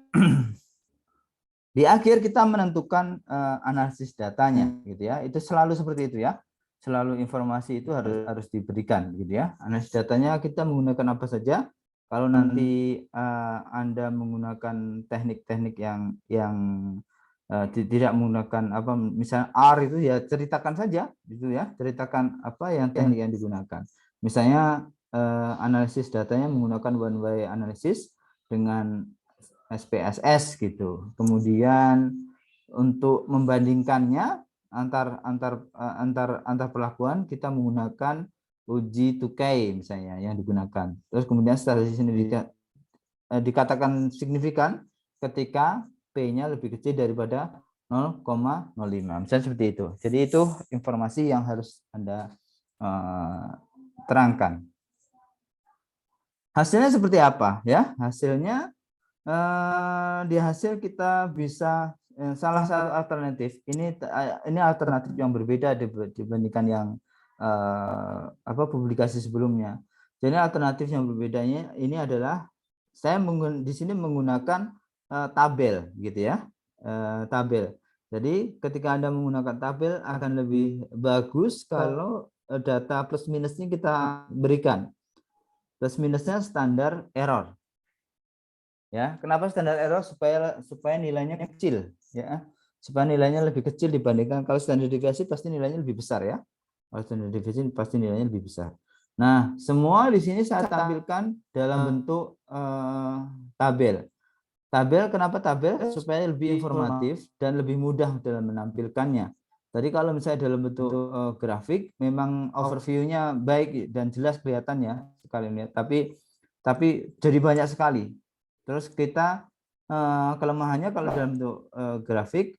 di akhir kita menentukan analisis datanya, gitu ya. Itu selalu seperti itu ya. Selalu informasi itu harus diberikan, gitu ya. Analisis datanya kita menggunakan apa saja. Kalau nanti Anda menggunakan teknik-teknik yang tidak menggunakan apa, misalnya R itu ya ceritakan saja, gitu ya. Ceritakan apa yang teknik yang digunakan. Misalnya analisis datanya menggunakan one way analysis dengan SPSS gitu. Kemudian untuk membandingkannya antar perlakuan kita menggunakan uji 2K misalnya yang digunakan. Terus kemudian statistik ini dikatakan signifikan ketika P-nya lebih kecil daripada 0,05. Misalnya seperti itu. Jadi itu informasi yang harus Anda terangkan. Hasilnya seperti apa ya? Hasilnya di hasil kita bisa salah satu alternatif ini alternatif yang berbeda dibandingkan yang publikasi sebelumnya. Jadi alternatif yang berbedanya ini adalah saya di sini menggunakan tabel gitu ya, tabel. Jadi ketika Anda menggunakan tabel akan lebih bagus kalau data plus minusnya kita berikan. Plus minusnya standar error. Ya, kenapa standar error supaya nilainya kecil ya. Supaya nilainya lebih kecil dibandingkan kalau standar deviasi pasti nilainya lebih besar ya. Kalau standar deviasi pasti nilainya lebih besar. Nah, semua di sini saya tampilkan dalam bentuk tabel. Tabel kenapa tabel? Supaya lebih informatif dan lebih mudah dalam menampilkannya. Tadi kalau misalnya dalam bentuk grafik memang overview-nya baik dan jelas kelihatannya sekali lihat, tapi jadi banyak sekali. Terus kita kelemahannya kalau dalam bentuk grafik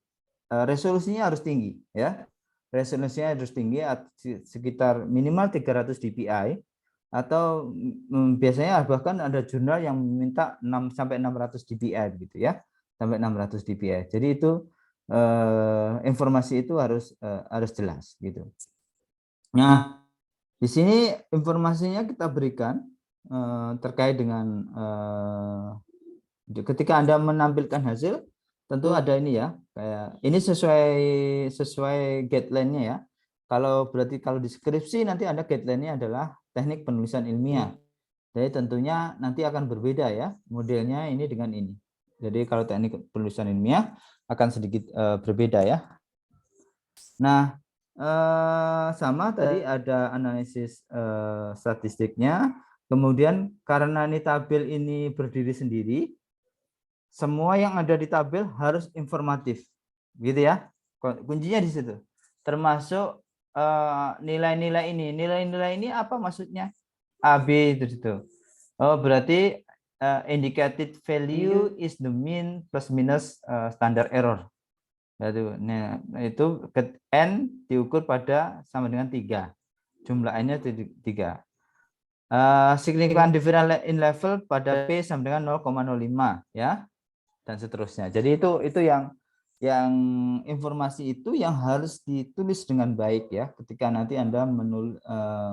resolusinya harus tinggi ya. Resolusinya harus tinggi sekitar minimal 300 dpi atau biasanya bahkan ada jurnal yang meminta 6 sampai 600 dpi gitu ya. Sampai 600 dpi. Jadi itu informasi itu harus jelas gitu. Nah, di sini informasinya kita berikan terkait dengan ketika Anda menampilkan hasil tentu ada ini ya, kayak ini sesuai guideline-nya ya. Kalau berarti kalau deskripsi nanti ada guideline-nya adalah teknik penulisan ilmiah. Jadi tentunya nanti akan berbeda ya modelnya ini dengan ini. Jadi kalau teknik penulisan ilmiah akan sedikit berbeda ya. Nah, sama tadi ada analisis statistiknya. Kemudian karena ini tabel ini berdiri sendiri, semua yang ada di tabel harus informatif, gitu ya. Kuncinya di situ. Termasuk nilai-nilai ini. Nilai-nilai ini apa maksudnya? A, B itu situ. Oh, berarti indicated value is the mean plus minus standard error. Nah, itu N diukur pada sama dengan 3. Jumlah N-nya 3. Significant difference in level pada P sama dengan 0,05 ya. Dan seterusnya. Jadi itu yang informasi itu yang harus ditulis dengan baik ya ketika nanti Anda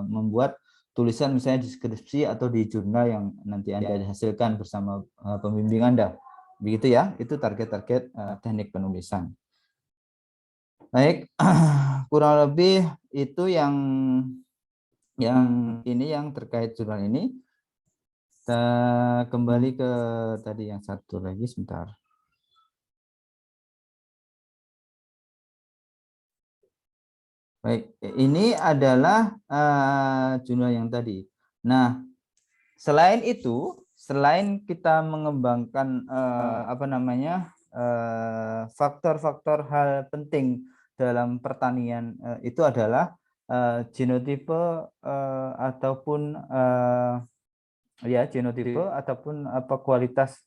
membuat tulisan misalnya di deskripsi atau di jurnal yang nanti Anda hasilkan bersama pembimbing Anda. Begitu ya, itu target-target teknik penulisan. Baik, kurang lebih itu yang Yang ini yang terkait jurnal ini. Kita kembali ke tadi yang satu lagi sebentar. Baik, ini adalah jurnal yang tadi. Nah, selain itu, selain kita mengembangkan apa namanya faktor-faktor hal penting dalam pertanian, itu adalah genotipe ataupun ya genotipe ataupun apa kualitas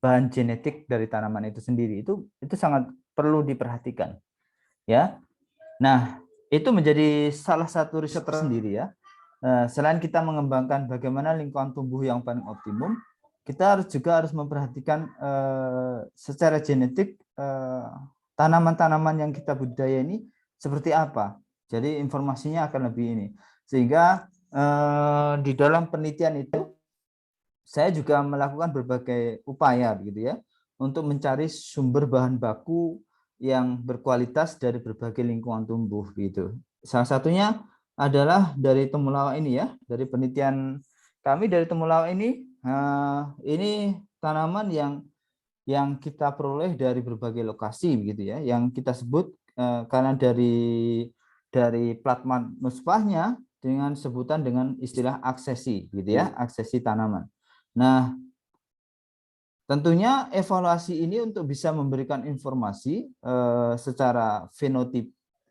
bahan genetik dari tanaman itu sendiri. Itu sangat perlu diperhatikan, ya. Nah, itu menjadi salah satu riset tersendiri, ya. Selain kita mengembangkan bagaimana lingkungan tumbuh yang paling optimum, kita juga harus memperhatikan secara genetik tanaman-tanaman yang kita budidaya ini seperti apa. Jadi informasinya akan lebih ini. Sehingga di dalam penelitian itu saya juga melakukan berbagai upaya gitu ya untuk mencari sumber bahan baku yang berkualitas dari berbagai lingkungan tumbuh gitu. Salah satunya adalah dari temulawak ini ya, dari penelitian kami dari temulawak ini tanaman yang kita peroleh dari berbagai lokasi begitu ya, yang kita sebut karena dari plat nusfahnya dengan sebutan dengan istilah aksesi gitu ya, aksesi tanaman. Nah, tentunya evaluasi ini untuk bisa memberikan informasi secara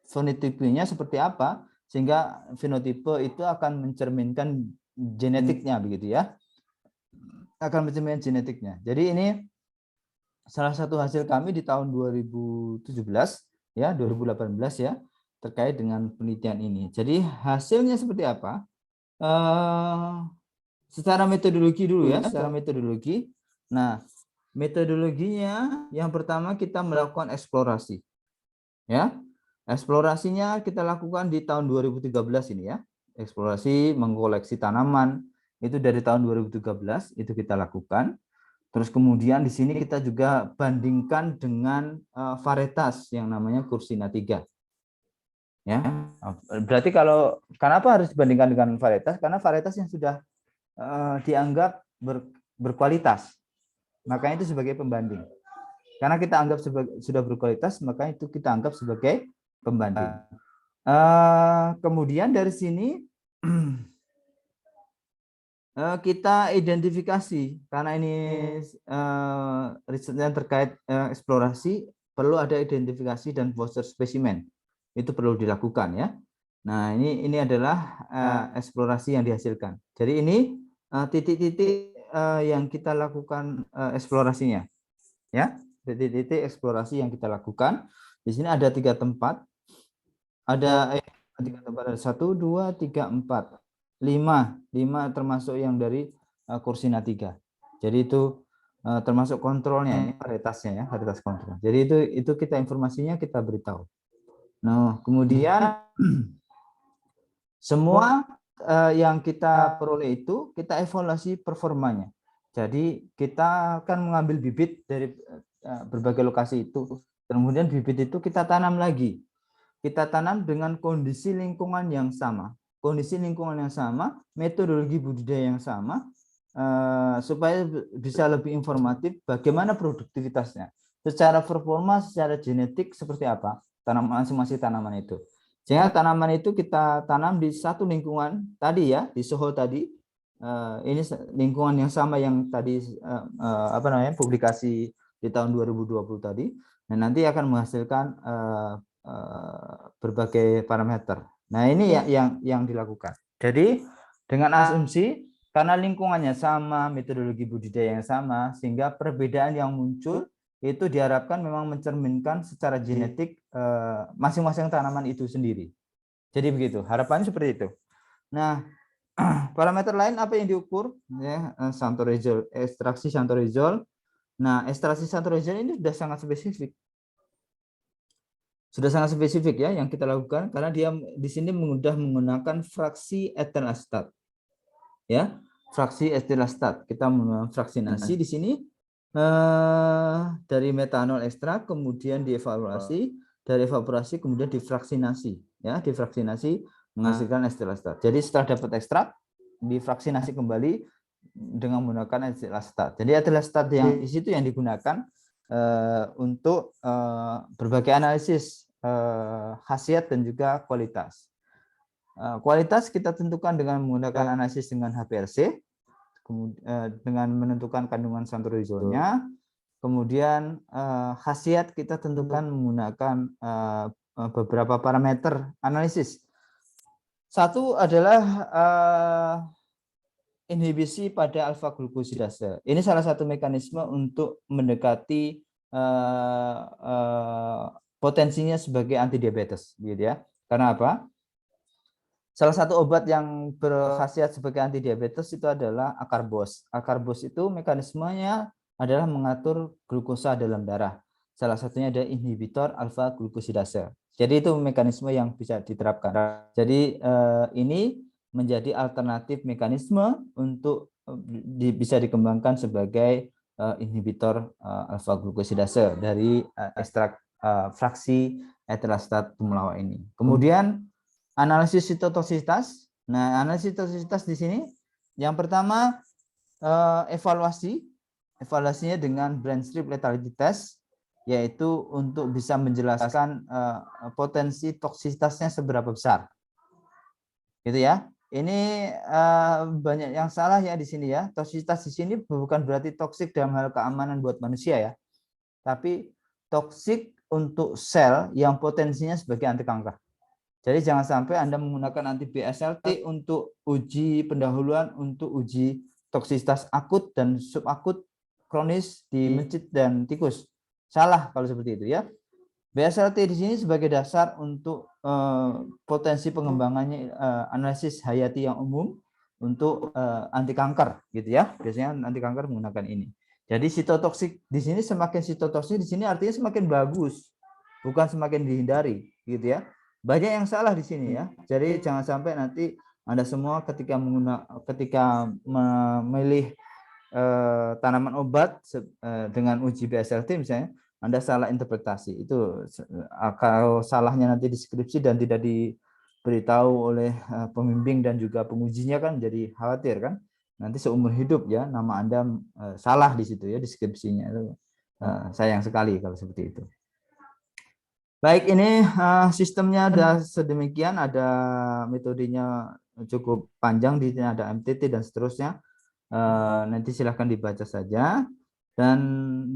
fenotipenya seperti apa, sehingga fenotipe itu akan mencerminkan genetiknya begitu ya, akan mencerminkan genetiknya. Jadi ini salah satu hasil kami di tahun 2017 ya, 2018 ya, terkait dengan penelitian ini. Jadi hasilnya seperti apa? Secara metodologi dulu ya, secara metodologi. Nah, metodologinya yang pertama kita melakukan eksplorasi. Ya. Eksplorasinya kita lakukan di tahun 2013 ini ya. Eksplorasi mengkoleksi tanaman itu dari tahun 2013 itu kita lakukan. Terus kemudian di sini kita juga bandingkan dengan varietas yang namanya Cursina 3. Ya. Berarti kenapa harus dibandingkan dengan varietas? Karena varietas yang sudah dianggap berkualitas, makanya itu sebagai pembanding. Karena kita anggap sudah berkualitas, maka itu kita anggap sebagai pembanding. Kemudian dari sini kita identifikasi, karena ini risetnya terkait eksplorasi, perlu ada identifikasi dan poster spesimen. Itu perlu dilakukan ya. Nah, ini adalah eksplorasi yang dihasilkan. Jadi ini titik-titik yang kita lakukan eksplorasinya, ya, titik-titik eksplorasi yang kita lakukan. Di sini ada 3 tempat, ada 3 tempat, ada 1, 2, 3, 4, 5 termasuk yang dari Cursina 3. Jadi itu termasuk kontrolnya, ini varietasnya ya, varietas kontrol. Jadi itu kita informasinya kita beritahu. Nah, kemudian semua yang kita peroleh itu kita evaluasi performanya. Jadi kita akan mengambil bibit dari berbagai lokasi itu. Kemudian bibit itu kita tanam lagi. Kita tanam dengan kondisi lingkungan yang sama. Kondisi lingkungan yang sama, metodologi budidaya yang sama, supaya bisa lebih informatif bagaimana produktivitasnya. Secara performa, secara genetik seperti apa masing-masing tanaman itu. Sehingga tanaman itu kita tanam di satu lingkungan tadi ya, di Soho tadi. Ini lingkungan yang sama yang tadi publikasi di tahun 2020 tadi. Dan nanti akan menghasilkan berbagai parameter. Nah, ini yang dilakukan. Jadi dengan asumsi karena lingkungannya sama, metodologi budidaya yang sama, sehingga perbedaan yang muncul itu diharapkan memang mencerminkan secara genetik masing-masing tanaman itu sendiri. Jadi begitu, harapannya seperti itu. Nah, parameter lain apa yang diukur? Ya, xanthorrhizol, ekstraksi xanthorrhizol. Nah, ekstraksi xanthorrhizol ini sudah sangat spesifik. Sudah sangat spesifik ya yang kita lakukan karena dia di sini mudah menggunakan fraksi etil astat. Ya, fraksi etil astat. Kita menggunakan fraksinasi di sini. Dari metanol ekstrak kemudian dievaluasi, dari evaporasi kemudian difraksinasi ya, difraksinasi menghasilkan etil asetat. Jadi setelah dapat ekstrak, difraksinasi kembali dengan menggunakan etil asetat. Jadi etil asetat yang di situ yang digunakan untuk berbagai analisis khasiat dan juga kualitas. Kualitas kita tentukan dengan menggunakan analisis dengan HPLC, dengan menentukan kandungan santorizolnya. Kemudian khasiat kita tentukan menggunakan beberapa parameter analisis. Satu adalah inhibisi pada alfa glukosidase. Ini salah satu mekanisme untuk mendekati potensinya sebagai antidiabetes, gitu ya. Karena apa? Salah satu obat yang berkhasiat sebagai antidiabetes itu adalah akarbos. Akarbos itu mekanismenya adalah mengatur glukosa dalam darah. Salah satunya ada inhibitor alfa glukosidase. Jadi itu mekanisme yang bisa diterapkan. Jadi ini menjadi alternatif mekanisme untuk bisa dikembangkan sebagai inhibitor alfa glukosidase dari ekstrak fraksi etil asetat temulawak ini. Kemudian analisis sitotoksisitas. Nah, analisis sitotoksisitas di sini yang pertama evaluasinya dengan brain strip lethality test, yaitu untuk bisa menjelaskan potensi toksisitasnya seberapa besar. Gitu ya. Ini banyak yang salah ya di sini ya. Toksisitas di sini bukan berarti toksik dalam hal keamanan buat manusia ya. Tapi toksik untuk sel yang potensinya sebagai anti kanker. Jadi jangan sampai Anda menggunakan anti BSLT untuk uji pendahuluan, untuk uji toksisitas akut dan subakut kronis di mencit dan tikus. Salah kalau seperti itu ya. BSLT di sini sebagai dasar untuk potensi pengembangannya analisis hayati yang umum untuk anti kanker gitu ya. Biasanya anti kanker menggunakan ini. Jadi sitotoksik di sini semakin sitotoksik di sini artinya semakin bagus, bukan semakin dihindari gitu ya. Banyak yang salah di sini ya. Jadi jangan sampai nanti Anda semua ketika memilih tanaman obat dengan uji BSLT misalnya, Anda salah interpretasi. Itu kalau salahnya nanti deskripsi dan tidak diberitahu oleh pembimbing dan juga pengujinya kan jadi khawatir kan. Nanti seumur hidup ya nama Anda salah di situ ya deskripsinya. Itu sayang sekali kalau seperti itu. Baik, ini sistemnya ada sedemikian, ada metodenya cukup panjang, di sini ada MTT dan seterusnya. Nanti silahkan dibaca saja. Dan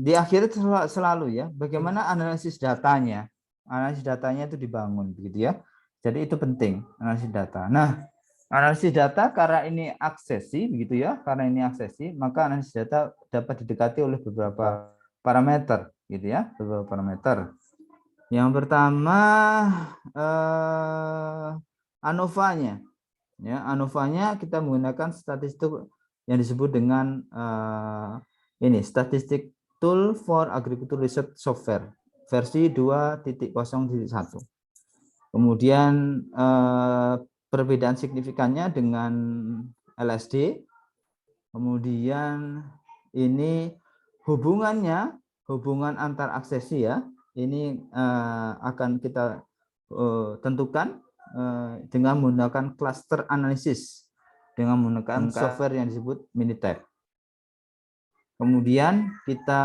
di akhir selalu ya, bagaimana analisis datanya. Analisis datanya itu dibangun, begitu ya. Jadi itu penting, analisis data. Nah, analisis data karena ini aksesi, begitu ya, karena ini aksesi, maka analisis data dapat didekati oleh beberapa parameter, gitu ya, beberapa parameter. Yang pertama ANOVA-nya, ya ANOVA-nya kita menggunakan statistik yang disebut dengan ini Statistic Tool for Agriculture Research Software versi 2.0.1. Kemudian perbedaan signifikannya dengan LSD. Kemudian ini hubungan antar aksesi ya. Ini akan kita tentukan dengan menggunakan cluster analisis dengan menggunakan software yang disebut Minitab. Kemudian kita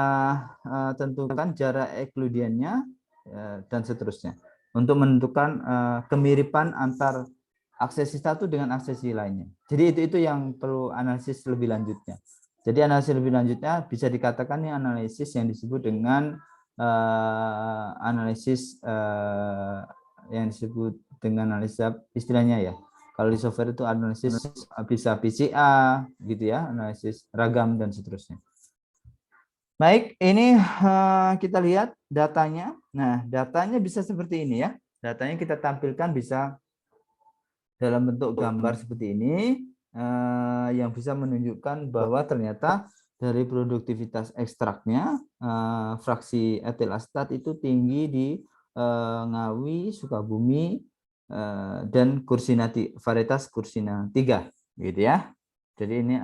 tentukan jarak ekludiannya dan seterusnya untuk menentukan kemiripan antar aksesi satu dengan aksesi lainnya. Jadi itu yang perlu analisis lebih lanjutnya. Jadi analisis lebih lanjutnya bisa dikatakan ini analisis yang disebut dengan analisis yang disebut dengan analisis istilahnya ya. Kalau di software itu analisis bisa PCA gitu ya, analisis ragam dan seterusnya. Baik, ini kita lihat datanya. Nah, datanya bisa seperti ini ya. Datanya kita tampilkan bisa dalam bentuk gambar seperti ini yang bisa menunjukkan bahwa ternyata dari produktivitas ekstraknya fraksi etil asetat itu tinggi di Ngawi, Sukabumi, dan Kursinati, varietas Kursina 3 gitu ya. Jadi ini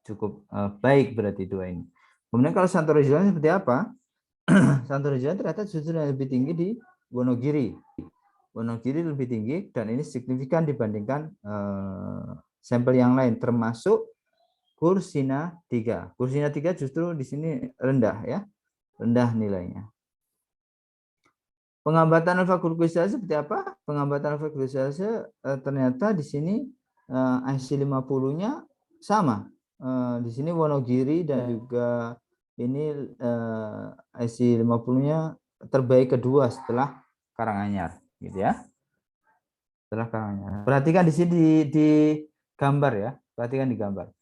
cukup baik berarti dua ini. Kemudian kalau Santorizolanya seperti apa? Santorizolanya ternyata justru lebih tinggi di Wonogiri. Wonogiri lebih tinggi dan ini signifikan dibandingkan sampel yang lain termasuk Kursina 3. Kursina 3 justru di sini rendah ya, rendah nilainya. Penghambatan alfa glukosase seperti apa? Penghambatan alfa glukosase ternyata di sini IC50-nya sama. Di sini Wonogiri dan juga ini IC50-nya terbaik kedua setelah Karanganyar, gitu ya. Setelah Karanganyar. Perhatikan di sini di gambar ya. Perhatikan di gambar.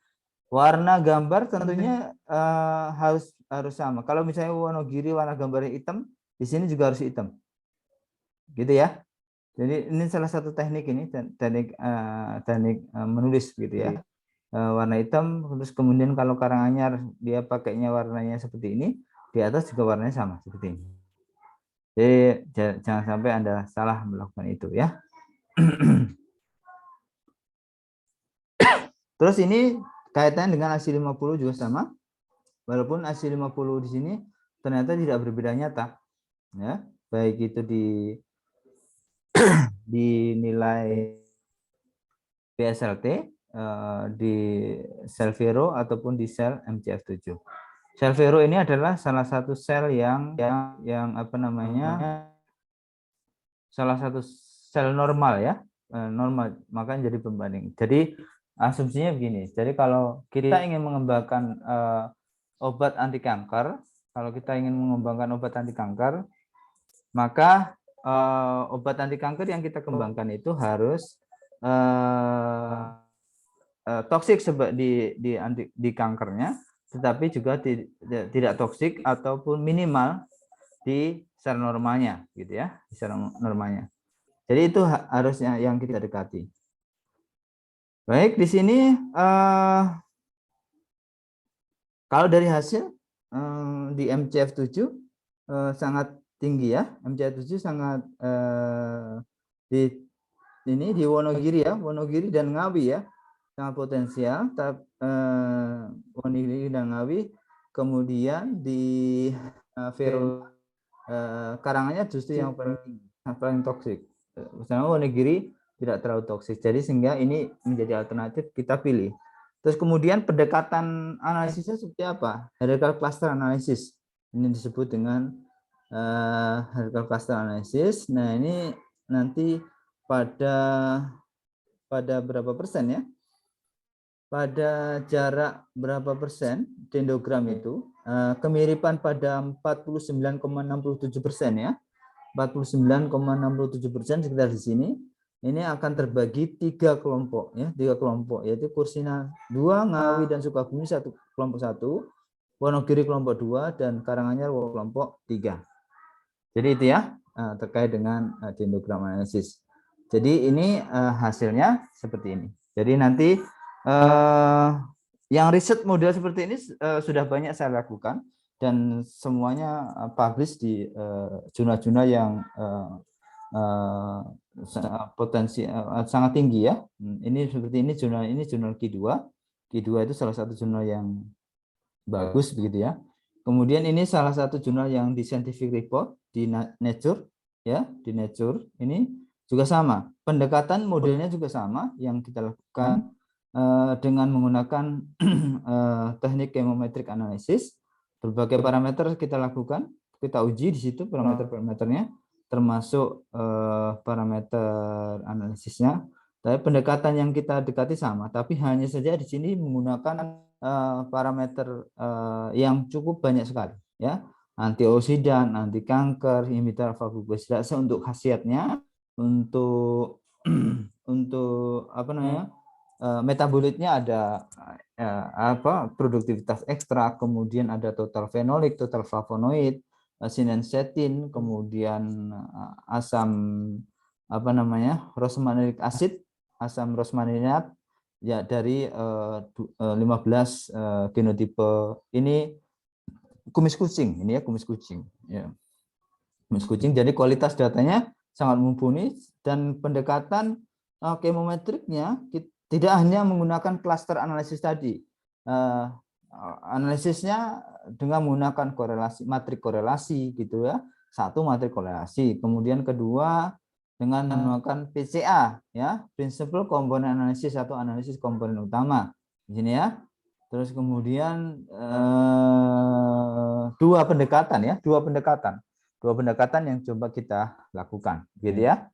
Warna gambar tentunya harus sama. Kalau misalnya Wonogiri warna gambarnya hitam, di sini juga harus hitam. Gitu ya. Jadi ini salah satu teknik ini, teknik menulis gitu ya. Warna hitam, terus kemudian kalau Karanganyar dia pakainya warnanya seperti ini, di atas juga warnanya sama seperti ini. Jadi jangan sampai Anda salah melakukan itu ya. Terus ini kaitannya dengan AC50 juga sama. Walaupun AC50 di sini ternyata tidak berbeda nyata ya, baik itu di nilai PSLT di sel Vero ataupun di sel MCF7. Sel Vero ini adalah salah satu sel yang apa namanya, salah satu sel normal ya, normal, makanya jadi pembanding. Jadi asumsinya begini, jadi kalau kita ingin mengembangkan obat anti kanker, kalau kita ingin mengembangkan obat anti kanker, maka obat anti kanker yang kita kembangkan itu harus toksik di kankernya, tetapi juga tidak toksik ataupun minimal di sel normalnya, gitu ya, di sel normalnya. Jadi itu harusnya yang kita dekati. Baik, di sini kalau dari hasil di MCF7 sangat tinggi ya, MCF7 sangat di Wonogiri ya, Wonogiri dan Ngawi ya, sangat potensial. Wonogiri dan Ngawi, kemudian di Vero Karanganyar justru yang paling toksik. Misalnya Wonogiri tidak terlalu toksik, jadi sehingga ini menjadi alternatif kita pilih. Terus kemudian pendekatan analisisnya seperti apa? Hierarchical cluster analysis. Ini disebut dengan hierarchical cluster analysis. Nah, ini nanti pada berapa persen ya? Pada jarak berapa persen dendrogram itu, kemiripan pada 49,67% ya. 49,67% sekitar di sini. Ini akan terbagi 3 kelompok ya, 3 kelompok, yaitu Kursina 2, Ngawi dan Sukabumi kelompok 1, Wonogiri kelompok 2, dan Karanganyar kelompok 3. Jadi itu ya terkait dengan dendrogram analisis. Jadi ini hasilnya seperti ini. Jadi nanti yang riset model seperti ini sudah banyak saya lakukan dan semuanya publish di jurnal-jurnal yang potensi sangat tinggi ya. Ini seperti ini jurnal Q2. Q2 itu salah satu jurnal yang bagus begitu ya. Kemudian ini salah satu jurnal yang di Scientific Report di Nature ya, di Nature ini juga sama. Pendekatan modelnya juga sama yang kita lakukan dengan menggunakan teknik chemometric analysis. Berbagai parameter kita lakukan, kita uji di situ parameter-parameternya, termasuk parameter analisisnya. Tapi pendekatan yang kita dekati sama, tapi hanya saja di sini menggunakan parameter yang cukup banyak sekali, ya, antioksidan, anti kanker, inhibitor alfa glukosida untuk khasiatnya, untuk apa namanya, metabolitnya ada produktivitas ekstra, kemudian ada total fenolik, total flavonoid, sinensetin, kemudian asam apa namanya, rosmarinic acid, asam rosmarinat ya dari 15 genotipe. Ini kumis kucing, ini ya kumis kucing ya, kumis kucing. Jadi kualitas datanya sangat mumpuni dan pendekatan chemometriknya tidak hanya menggunakan cluster analisis tadi, analisisnya dengan menggunakan korelasi, matrik korelasi gitu ya. Satu, matrik korelasi, kemudian kedua dengan menggunakan PCA, ya, Principal Component Analysis atau analisis komponen utama di sini ya. Terus kemudian dua pendekatan yang coba kita lakukan, gitu ya.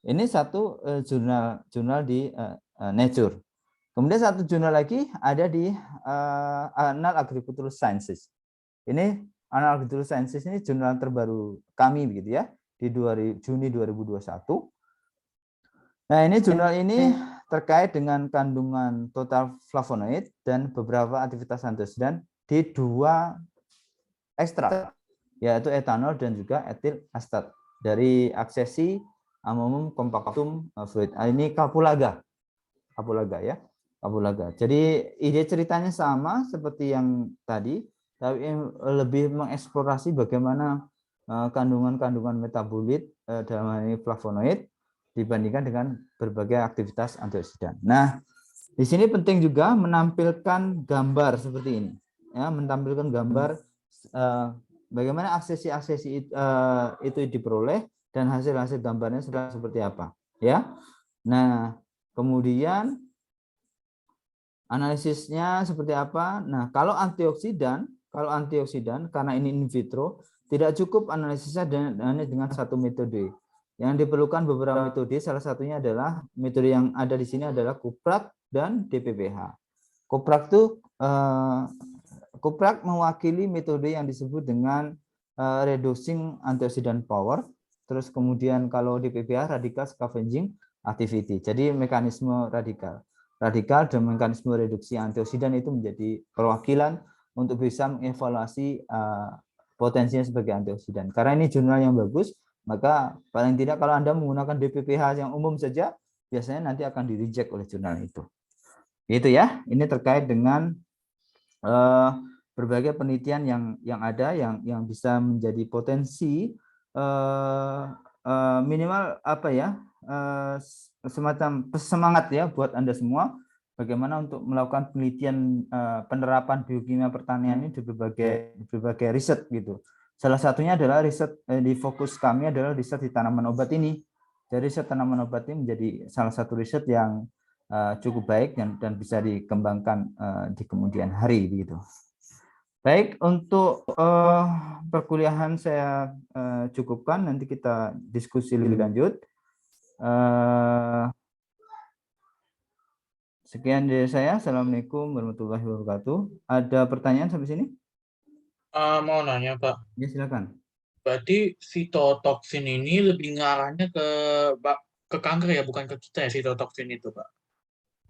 Ini satu jurnal di Nature. Kemudian satu jurnal lagi ada di Annals Agricultural Sciences. Ini Annals Agricultural Sciences ini jurnal terbaru kami, begitu ya, di Juni 2021. Nah, ini jurnal ini terkait dengan kandungan total flavonoid dan beberapa aktivitas antioksidan di dua ekstrak, yaitu etanol dan juga etil astat dari Accessi Ammonium Compactum Fluid. Ini kapulaga ya, kapulaga. Jadi ide ceritanya sama seperti yang tadi, tapi lebih mengeksplorasi bagaimana kandungan-kandungan metabolit dalam hal ini flavonoid dibandingkan dengan berbagai aktivitas antioksidan. Nah, di sini penting juga menampilkan gambar seperti ini, ya, menampilkan gambar bagaimana aksesi-aksesi itu diperoleh dan hasil-hasil gambarnya seperti apa, ya. Nah, kemudian analisisnya seperti apa? Nah, kalau antioksidan karena ini in vitro, tidak cukup analisisnya dengan satu metode. Yang diperlukan beberapa metode, salah satunya adalah metode yang ada di sini adalah Kuprak dan DPPH. Kuprak itu Kuprak mewakili metode yang disebut dengan reducing antioxidant power. Terus kemudian kalau DPPH radical scavenging activity. Jadi mekanisme radikal dan mekanisme reduksi antioksidan itu menjadi perwakilan untuk bisa mengevaluasi potensinya sebagai antioksidan. Karena ini jurnal yang bagus, maka paling tidak kalau Anda menggunakan DPPH yang umum saja, biasanya nanti akan di-reject oleh jurnal itu. Itu ya, ini terkait dengan berbagai penelitian yang ada yang bisa menjadi potensi minimal apa ya, semacam semangat ya buat Anda semua bagaimana untuk melakukan penelitian penerapan biokimia pertanian ini di berbagai riset gitu. Salah satunya adalah riset di fokus kami adalah riset di tanaman obat ini. Jadi riset tanaman obat ini menjadi salah satu riset yang cukup baik dan bisa dikembangkan di kemudian hari begitu. Baik, untuk perkuliahan saya cukupkan, nanti kita diskusi lebih lanjut. Sekian dari saya. Assalamualaikum warahmatullahi wabarakatuh. Ada pertanyaan sampai sini?
Mau nanya, Pak.
Ya, silakan.
Berarti fitotoksin ini lebih ngarahnya ke kanker ya, bukan ke kita ya, fitotoksin itu, Pak?